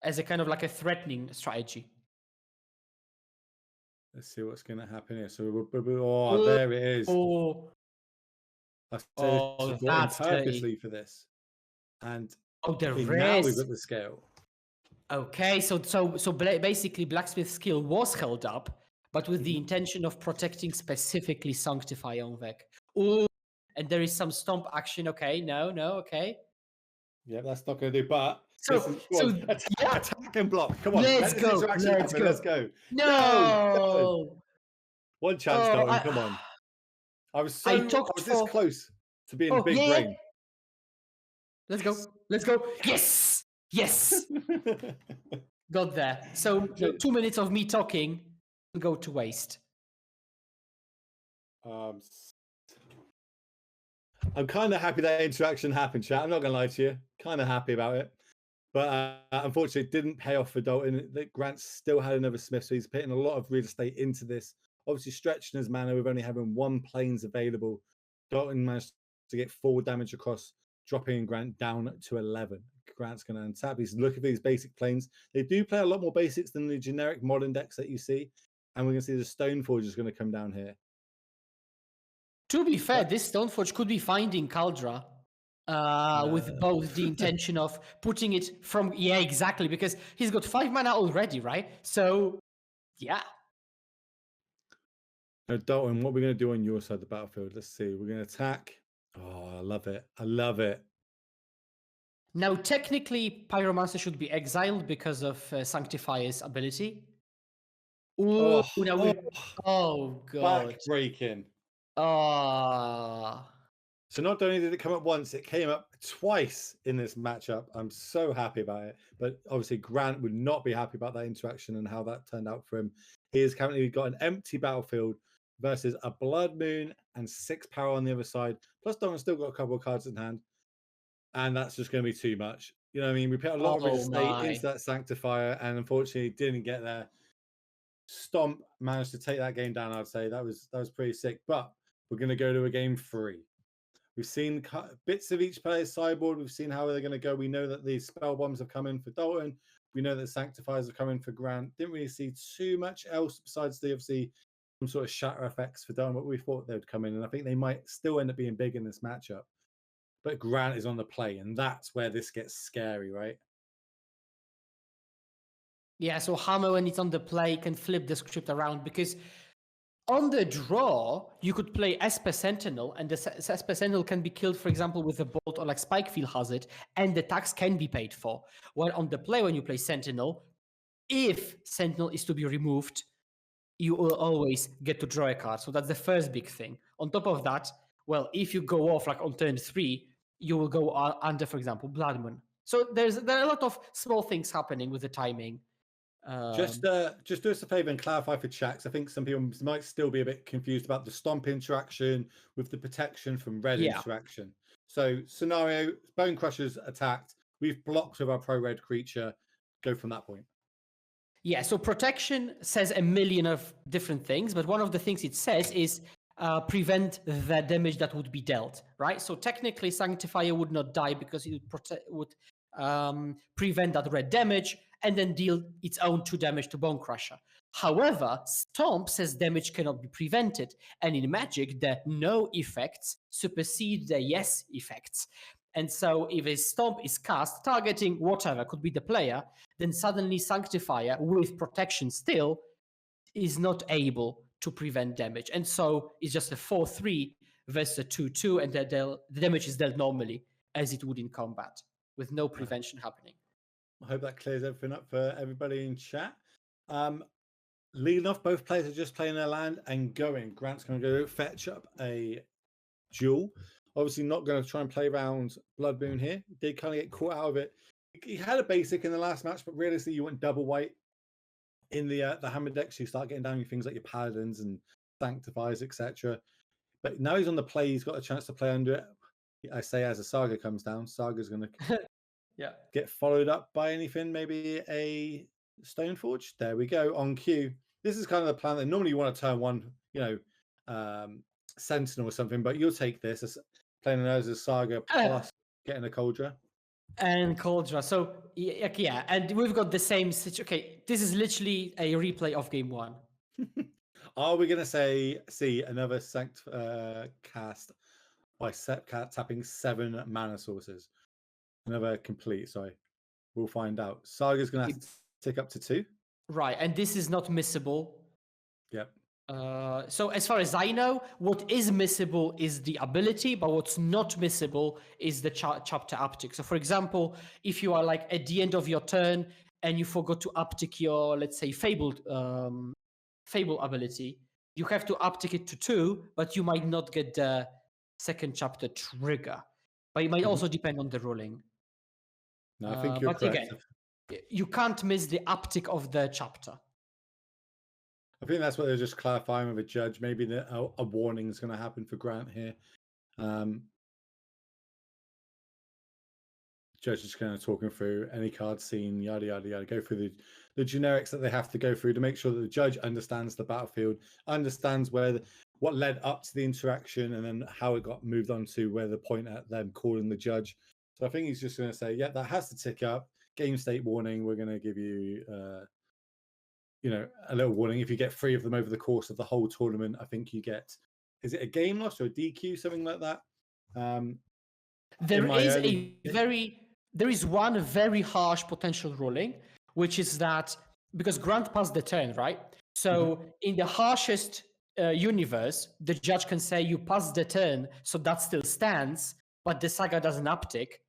S2: as a kind of like a threatening strategy.
S1: Let's see what's going to happen here. So, there it is. That's purposely for this. And
S2: the
S1: now we've got the scale.
S2: Okay, so basically blacksmith skill was held up, but with the intention of protecting specifically Sanctify on Vec. And there is some stomp action. Okay, no, okay.
S1: Yeah, that's not going to do. But attack and block. Come on,
S2: let's go. No.
S1: One chance, Dalton. Come on. I was this close to being big brain.
S2: Let's go. Yes. Got there. So 2 minutes of me talking will go to waste.
S1: I'm kind of happy that interaction happened, chat. I'm not going to lie to you. Kind of happy about it. But unfortunately, it didn't pay off for Dalton. Grant still had another Smith, so he's putting a lot of real estate into this. Obviously, stretching his mana with only having 1 planes available. Dalton managed to get 4 damage across, dropping Grant down to 11. Grant's going to untap. He's looking for these basic planes. They do play a lot more basics than the generic modern decks that you see. And we're going to see the Stoneforge is going to come down here.
S2: To be fair, this Stoneforge could be finding Caldra with both the intention of putting it from... Yeah, exactly, because he's got 5 mana already, right? So, yeah.
S1: Now, Dalton, what we're going to do on your side of the battlefield, let's see. We're going to attack. Oh, I love it.
S2: Now, technically, Pyromancer should be exiled because of Sanctifier's ability. Oh, God.
S1: Backbreaking.
S2: So
S1: not only did it come up once, it came up twice in this matchup. I'm so happy about it. But obviously, Grant would not be happy about that interaction and how that turned out for him. He has currently got an empty battlefield versus a Blood Moon and 6 power on the other side. Plus, Donald's still got a couple of cards in hand. And that's just going to be too much. You know what I mean? We put a lot of real estate into that Sanctifier, and unfortunately didn't get there. Stomp managed to take that game down, I'd say. That was pretty sick. But we're going to go to a game 3. We've seen bits of each player's sideboard. We've seen how they're going to go. We know that the spell bombs have come in for Dalton. We know that Sanctifiers are coming for Grant. Didn't really see too much else besides the obviously sort of shatter effects for Dome, but we thought they would come in, and I think they might still end up being big in this matchup. But Grant is on the play, and that's where this gets scary, right?
S2: Yeah, so Hammer, when it's on the play, can flip the script around because on the draw, you could play Esper Sentinel, and the Esper Sentinel can be killed, for example, with a bolt or like Spikefield has it, and the tax can be paid for. While on the play, when you play Sentinel, if Sentinel is to be removed, you will always get to draw a card. So that's the first big thing. On top of that, well, if you go off like on turn 3, you will go under, for example, Blood Moon. So there are a lot of small things happening with the timing.
S1: Just do us a favor and clarify for checks. I think some people might still be a bit confused about the stomp interaction with the protection from red interaction. So scenario, Bone Crusher's attacked. We've blocked with our pro-red creature. Go from that point.
S2: Yeah, so protection says a million of different things, but one of the things it says is prevent the damage that would be dealt, right? So technically, Sanctifier would not die because it would prevent that red damage and then deal its own 2 damage to Bone Crusher. However, Stomp says damage cannot be prevented, and in Magic, the no effects supersede the yes effects. And so if a Stomp is cast targeting whatever, could be the player, then suddenly Sanctifier, with protection still, is not able to prevent damage. And so it's just a 4-3 versus a 2-2, and the damage is dealt normally, as it would in combat, with no prevention happening.
S1: I hope that clears everything up for everybody in chat. Leading off, both players are just playing their land and going. Grant's going to go fetch up a Jewel. Obviously not going to try and play around Blood Moon here. Did kind of get caught out of it. He had a basic in the last match, but realistically you went double white in the hammer deck, so you start getting down your things like your Paladins and Sanctifiers, etc. But now he's on the play, he's got a chance to play under it. I say as a Saga comes down, Saga's going to get followed up by anything, maybe a Stoneforge. There we go, on cue. This is kind of the plan that normally you want to turn one, Sentinel or something, but you'll take this as playing as a Saga plus getting a Coldra.
S2: And Coldra. So, yeah, and we've got the same situation. Okay, this is literally a replay of game 1.
S1: Are we going to see another cast by Sepcat tapping 7 mana sources? Another complete, sorry. We'll find out. Saga's going to have to tick up to 2.
S2: Right, and this is not missable.
S1: Yep.
S2: So as far as I know, what is missable is the ability, but what's not missable is the chapter uptick. So for example, if you are like at the end of your turn and you forgot to uptick your, let's say, Fable ability, you have to uptick it to 2, but you might not get the second chapter trigger. But it might also depend on the ruling.
S1: No, I think you're correct.
S2: Again, you can't miss the uptick of the chapter.
S1: I think that's what they're just clarifying with a judge. Maybe a warning is going to happen for Grant here. Judge is kind of talking through any card scene, yada, yada, yada. Go through the generics that they have to go through to make sure that the judge understands the battlefield, understands what led up to the interaction, and then how it got moved on to where the point at them calling the judge. So I think he's just going to say, yeah, that has to tick up. Game state warning. We're going to give you... a little warning. If you get 3 of them over the course of the whole tournament, I think you get, is it a game loss or a DQ, something like that?
S2: There is one very harsh potential ruling, which is that because Grant passed the turn, right? So in the harshest universe, the judge can say you passed the turn, so that still stands, but the Saga doesn't uptick.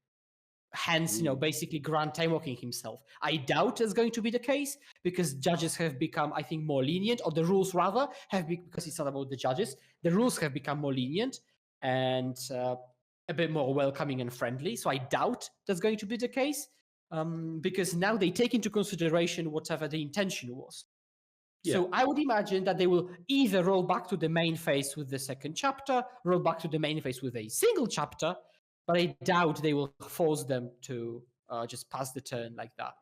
S2: Hence, basically Grant time walking himself. I doubt that's going to be the case because judges have become, I think, more lenient, or the rules rather have because it's not about the judges. The rules have become more lenient and a bit more welcoming and friendly. So I doubt that's going to be the case because now they take into consideration whatever the intention was. Yeah. So I would imagine that they will either roll back to the main phase with the second chapter, roll back to the main phase with a single chapter, but I doubt they will force them to just pass the turn like that.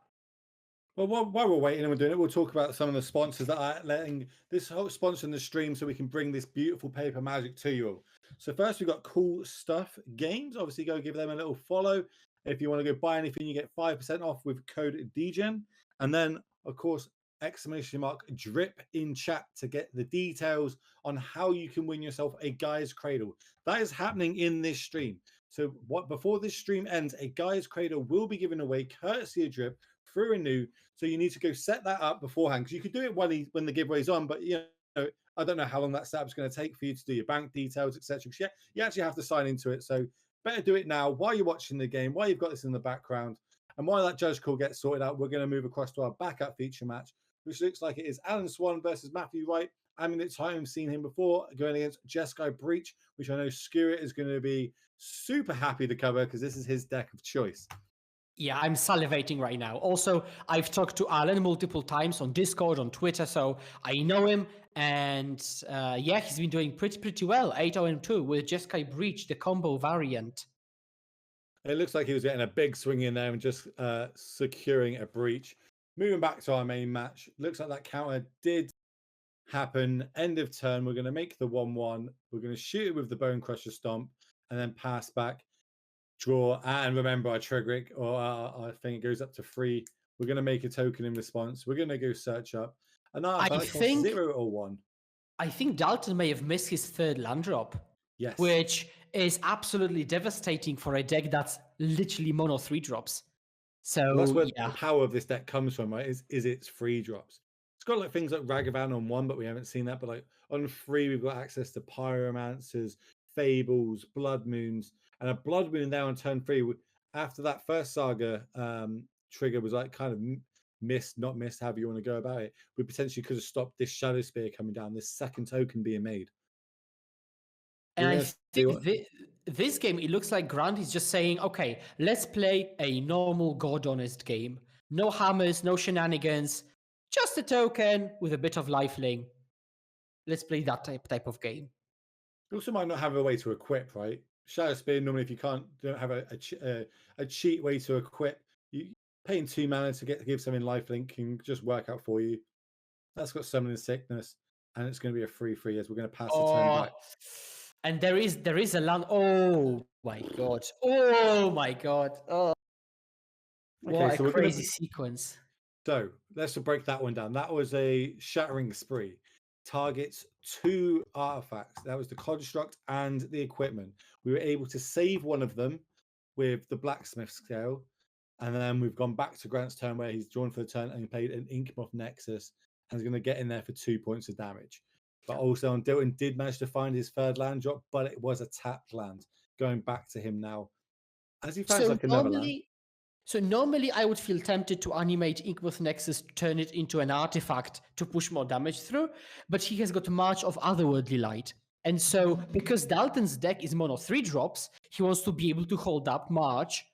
S1: Well, while we're waiting and we're doing it, we'll talk about some of the sponsors that are letting this whole sponsor in the stream so we can bring this beautiful paper magic to you all. So first, we've got Cool Stuff Games. Obviously, go give them a little follow. If you want to go buy anything, you get 5% off with code DGen. And then, of course, exclamation mark drip in chat to get the details on how you can win yourself a Guy's Cradle. That is happening in this stream. So what before this stream ends, a Guy's Cradle will be given away courtesy of Drip through a new. So you need to go set that up beforehand, because you could do it when the giveaway's on, but you know, I don't know how long that setup's going to take for you to do your bank details, etc. Yeah, you actually have to sign into it. So better do it now while you're watching the game, while you've got this in the background. And while that judge call gets sorted out, we're going to move across to our backup feature match, which looks like it is Alan Swan versus Matthew Wright. I mean, it's time I've seen him before going against Jeskai Breach, which I know Skewett is going to be super happy to cover because this is his deck of choice.
S2: Yeah, I'm salivating right now. Also, I've talked to Alan multiple times on Discord, on Twitter, so I know him. And yeah, he's been doing pretty well. 8-0-2 with Jeskai Breach, the combo variant.
S1: It looks like he was getting a big swing in there and just securing a breach. Moving back to our main match, looks like that counter did happen. End of turn, we're going to make the 1-1. We're going to shoot it with the Bone Crusher Stomp and then pass back, draw, and remember our Triggeric, or I think it goes up to 3. We're going to make a token in response. We're going to go search up. And
S2: I think
S1: 0 or 1.
S2: I think Dalton may have missed his third land drop.
S1: Yes.
S2: Which is absolutely devastating for a deck that's literally mono 3 drops. So
S1: well, that's where
S2: yeah.
S1: the power of this deck comes from, right? Is its 3 drops. It's got like things like Ragavan on 1, but we haven't seen that. But like on 3, we've got access to Pyromancers, Fables, Blood Moons, and a Blood Moon there on turn 3. After that first Saga trigger was like kind of missed, not missed, however you want to go about it, we potentially could have stopped this Shadow Spear coming down, this second token being made.
S2: And I think this game, it looks like Grant is just saying, okay, let's play a normal God Honest game. No hammers, no shenanigans, just a token with a bit of lifelink. Let's play that type of game.
S1: You also might not have a way to equip, right? Shadow Spear, normally if you don't have a cheat way to equip, you paying 2 mana to give something lifelink can just work out for you. That's got Summoning Sickness, and it's going to be a 3/3 as we're going to pass the turn back.
S2: And there is a land. Oh my god! Oh my god! Oh, what a crazy sequence!
S1: So let's break that one down. That was a Shattering Spree. Targets 2 artifacts. That was the construct and the equipment. We were able to save one of them with the Blacksmith Scale, and then we've gone back to Grant's turn where he's drawn for the turn and he played an Inkmoth Nexus and is going to get in there for 2 points of damage. But also, Dilton did manage to find his third land drop, but it was a tapped land. Going back to him now, as he finds like another land.
S2: So normally I would feel tempted to animate Inkmoth Nexus, turn it into an artifact to push more damage through, but he has got March of Otherworldly Light. And so because Dalton's deck is mono 3 drops, he wants to be able to hold up March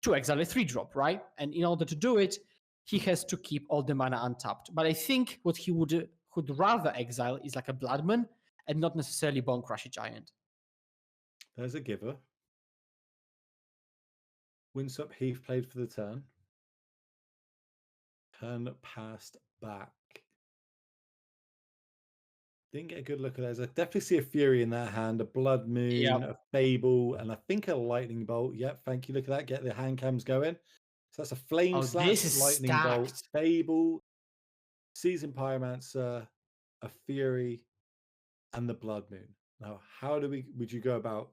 S2: to exile a 3 drop, right? And in order to do it, he has to keep all the mana untapped. But I think what he would rather exile is like a Bloodman and not necessarily Bone Crusher Giant.
S1: There's a giver. Winsop Heath played for the turn. Turn passed back. Didn't get a good look at those. I definitely see a Fury in that hand, a Blood Moon, a Fable, and I think a Lightning Bolt. Yep, thank you. Look at that. Get the hand cams going. So that's a Flame Slash, Lightning Bolt, Fable, Seasoned Pyromancer, a Fury, and the Blood Moon. Now, how would you go about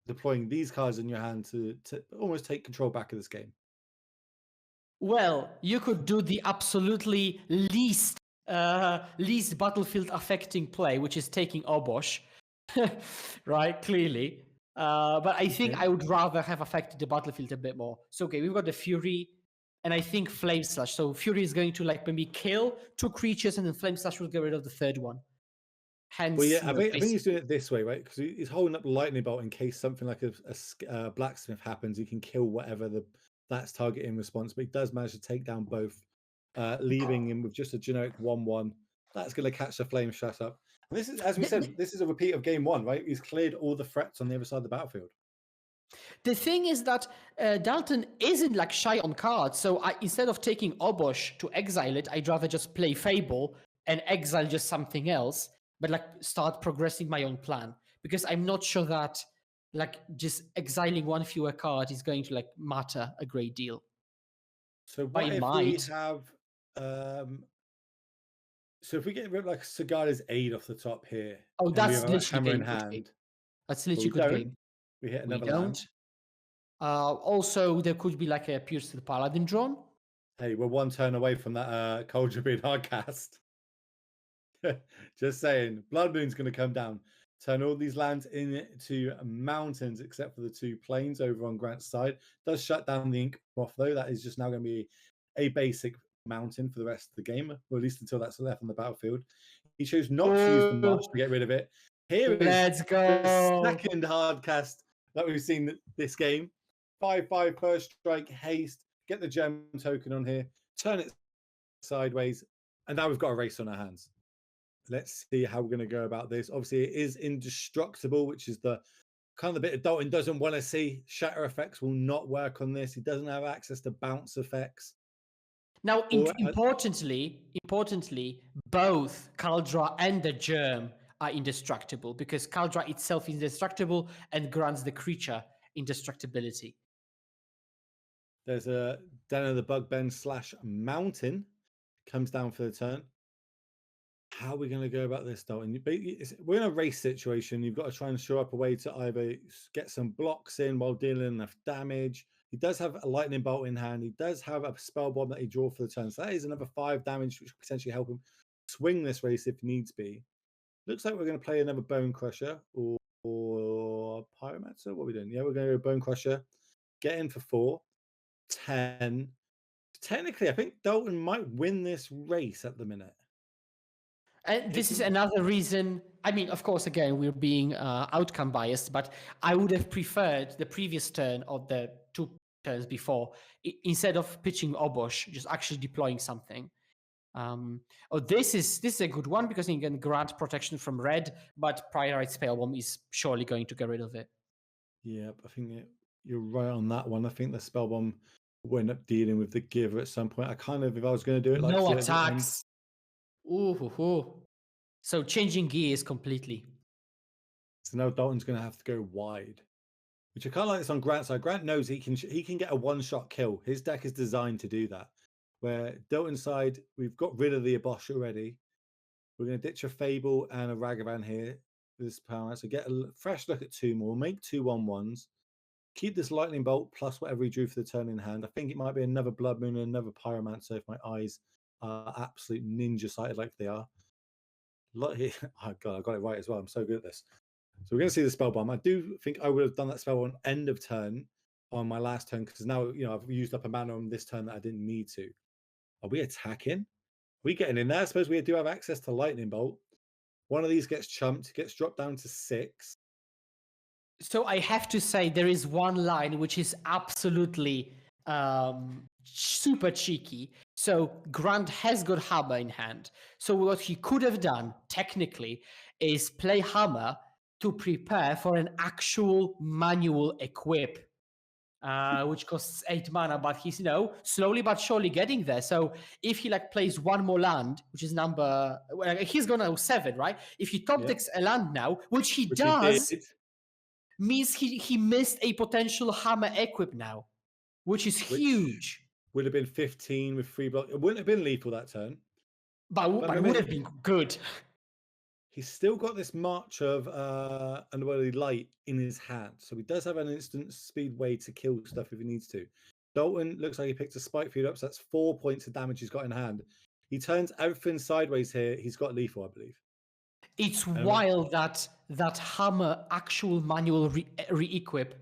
S1: deploying these cards in your hand to almost take control back of this game?
S2: Well, you could do the absolutely least battlefield affecting play, which is taking Obosh, right? Clearly. But I think I would rather have affected the battlefield a bit more. So, okay, we've got the Fury, and I think Flame Slash. So Fury is going to like maybe kill 2 creatures, and then Flame Slash will get rid of the third one. Hence,
S1: well, yeah, I think he's doing it this way, right? Because he's holding up Lightning Bolt in case something like a Blacksmith happens. He can kill whatever that's target in response, but he does manage to take down both, leaving him with just a generic 1/1. That's going to catch the Flame Shut up. And this is, as we said, this is a repeat of game 1, right? He's cleared all the threats on the other side of the battlefield.
S2: The thing is that Dalton isn't like shy on cards, so instead of taking Obosh to exile it, I'd rather just play Fable and exile just something else, but like start progressing my own plan, because I'm not sure that like just exiling 1 fewer card is going to like matter a great deal.
S1: So what if we have So if we get rid of like Sagada's Aid off the top here,
S2: Oh,
S1: and we have
S2: that's
S1: a
S2: literally
S1: hammer in
S2: game. Good game.
S1: hand,
S2: That's
S1: but
S2: literally
S1: we
S2: good
S1: don't,
S2: game.
S1: we hit
S2: We
S1: another
S2: don't.
S1: land.
S2: Also, there could be like a Pierce to the Paladin drawn.
S1: Hey, we're one turn away from that Cauldron being hardcast. Just saying, Blood Moon's going to come down, turn all these lands into mountains, except for the 2 plains over on Grant's side. Does shut down the ink off though. That is just now going to be a basic mountain for the rest of the game, or at least until that's left on the battlefield. He chose not to use the march to get rid of it. Here is
S2: Let's
S1: the
S2: go.
S1: second hardcast that we've seen this game. 5/5 first strike, haste, get the gem token on here, turn it sideways, and now we've got a race on our hands. Let's see how we're going to go about this. Obviously, it is indestructible, which is the kind of the bit that Dalton doesn't want to see. Shatter effects will not work on this. He doesn't have access to bounce effects.
S2: Now,
S1: Or,
S2: importantly, both Kaldra and the Germ are indestructible because Kaldra itself is indestructible and grants the creature indestructibility.
S1: there's a Den of the Bugbend / Mountain comes down for the turn. How are we going to go about this, Dalton? We're in a race situation. You've got to try and show up a way to either get some blocks in while dealing enough damage. He does have a lightning bolt in hand. He does have a spell bomb that he draw for the turn. So that is another 5 damage, which could potentially help him swing this race if needs be. Looks like we're going to play another Bone Crusher or Pyromancer. What are we doing? Yeah, we're going to go Bone Crusher. Get in for 4. 10. Technically, I think Dalton might win this race at the minute.
S2: And this is another reason. I mean, of course, again, we're being outcome biased, but I would have preferred the previous turn or the 2 turns before, instead of pitching Obosh, just actually deploying something. This is a good one because you can grant protection from red, but Priorite Spellbomb is surely going to get rid of it.
S1: Yeah, I think you're right on that one. I think the Spellbomb will end up dealing with the Giver at some point. If I was going to do it like
S2: No
S1: at the end,
S2: attacks. Ooh. So changing gears completely.
S1: so now Dalton's going to have to go wide, which I kind of like this on Grant's side. Grant knows he can get a 1-shot kill. His deck is designed to do that. Where Dalton's side, we've got rid of the Obosh already. We're going to ditch a Fable and a Ragavan here for this power. So get a fresh look at 2 more. Make 2 1/1s. Keep this Lightning Bolt plus whatever he drew for the turn in hand. I think it might be another Blood Moon and another Pyromancer if my eyes are absolute ninja sighted like they are. Oh God, I got it right as well. I'm so good at this. So we're going to see the spell bomb. I do think I would have done that spell on end of turn on my last turn because now I've used up a mana on this turn that I didn't need to. Are we attacking? Are we getting in there? I suppose we do have access to Lightning Bolt. One of these gets chumped, gets dropped down to 6.
S2: So I have to say there is one line which is absolutely super cheeky. So Grant has got Hammer in hand. So what he could have done technically is play Hammer to prepare for an actual manual equip. Which costs 8 mana, but he's slowly but surely getting there. So if he plays one more land, which is he's gonna 7, right? If he top decks a land now, which he does, means he missed a potential Hammer equip now, which is huge.
S1: Would have been 15 with 3 blocks. It wouldn't have been lethal that turn.
S2: But it would have been good.
S1: He's still got this March of Unworthy Light in his hand. So he does have an instant speed way to kill stuff if he needs to. Dalton looks like he picked a Spike Feed up, so that's 4 points of damage he's got in hand. He turns everything sideways here. He's got lethal, I believe.
S2: It's wild that Hammer actual manual re-equip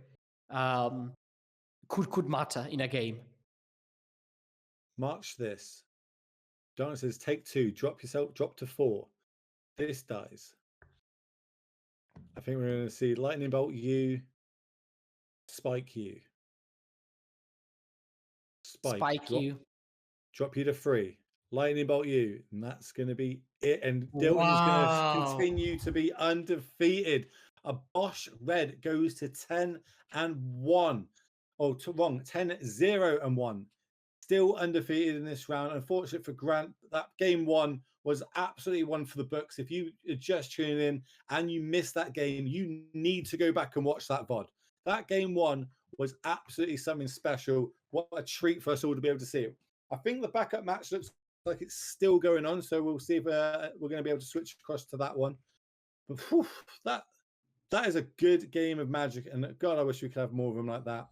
S2: could matter in a game.
S1: March this. Dalton says, take 2, drop to 4. This dies. I think we're going to see Lightning Bolt you, Spike you.
S2: Spike you.
S1: Drop you to 3. Lightning Bolt you. And that's going to be it. And Dalton is going to continue to be undefeated. Obosh Red goes to 10-1. Oh, wrong. 10-0-1. Still undefeated in this round. Unfortunate for Grant, that game 1 was absolutely one for the books. If you are just tuning in and you missed that game, you need to go back and watch that VOD. That game 1 was absolutely something special. What a treat for us all to be able to see it. I think the backup match looks like it's still going on. So we'll see if we're going to be able to switch across to that one. But whew, that is a good game of Magic, and God, I wish we could have more of them like that.